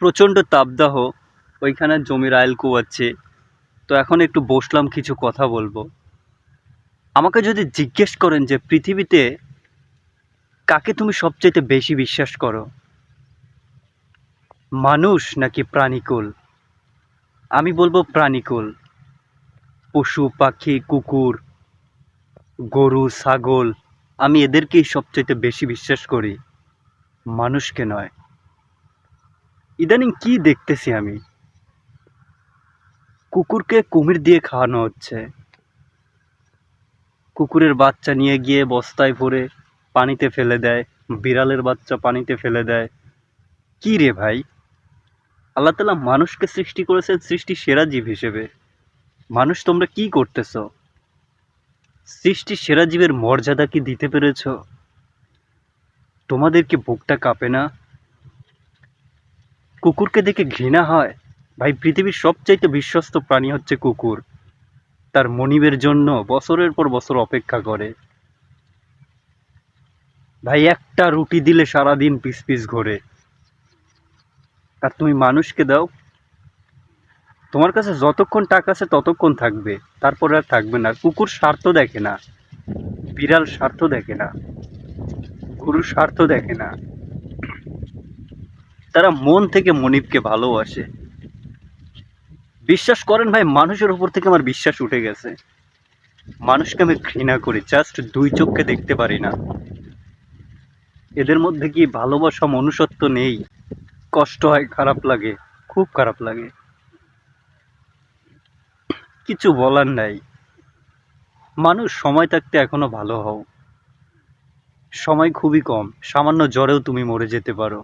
প্রচণ্ড তাপদাহ, ওইখানে জমির আইল কুয়াচ্ছে। তো এখন একটু বসলাম, কিছু কথা বলবো। আমাকে যদি জিজ্ঞেস করেন যে পৃথিবীতে কাকে তুমি সবচাইতে বেশি বিশ্বাস করো, মানুষ নাকি প্রাণীকুল, আমি বলবো প্রাণীকুল। পশু পাখি, কুকুর, গরু, ছাগল, আমি এদেরকেই সবচাইতে বেশি বিশ্বাস করি, মানুষকে নয়। ইদানিং কি দেখতেছি আমি, কুকুরকে কুমির দিয়ে খাওয়ানো হচ্ছে। কুকুরের বাচ্চা নিয়ে গিয়ে বস্তায় ভরে পানিতে ফেলে দেয়, বিড়ালের বাচ্চা পানিতে ফেলে দেয়। কি রে ভাই, আল্লাহ তাআলা মানুষকে সৃষ্টি করেছেন সৃষ্টি সেরা জীব হিসেবে। মানুষ তোমরা কি করতেছ? সৃষ্টি সেরা জীবের মর্যাদা কি দিতে পেরেছ? তোমাদের কি বুকটা কাঁপে না? কুকুরকে দেখে ঘৃণা হয়? ভাই, পৃথিবীর সবচাইতে বিশ্বস্ত প্রাণী হচ্ছে কুকুর। তার মনিবের জন্য বছরের পর বছর অপেক্ষা করে। ভাই, একটা রুটি দিলে সারাদিন পিস পিস ঘোরে। আর তুমি মানুষকে দাও, তোমার কাছে যতক্ষণ টাকা আছে ততক্ষণ থাকবে, তারপরে আর থাকবে না। কুকুর স্বার্থ দেখে না, বিড়াল স্বার্থ দেখে না, গরু স্বার্থ দেখে না। তারা মন থেকে মনিবকে ভালোবাসে। বিশ্বাস করেন ভাই, মানুষের উপর থেকে আমার বিশ্বাস উঠে গেছে। মানুষকে আমি ঘৃণা করি, জাস্ট দুই চোখকে দেখতে পারি না। এদের মধ্যে কি ভালোবাসা, মনুষ্যত্ব নেই? কষ্ট হয়, খারাপ লাগে, খুব খারাপ লাগে। কিছু বলার নাই। মানুষ, সময় থাকতে এখনো ভালো হও। সময় খুবই কম, সামান্য জ্বরেও তুমি মরে যেতে পারো।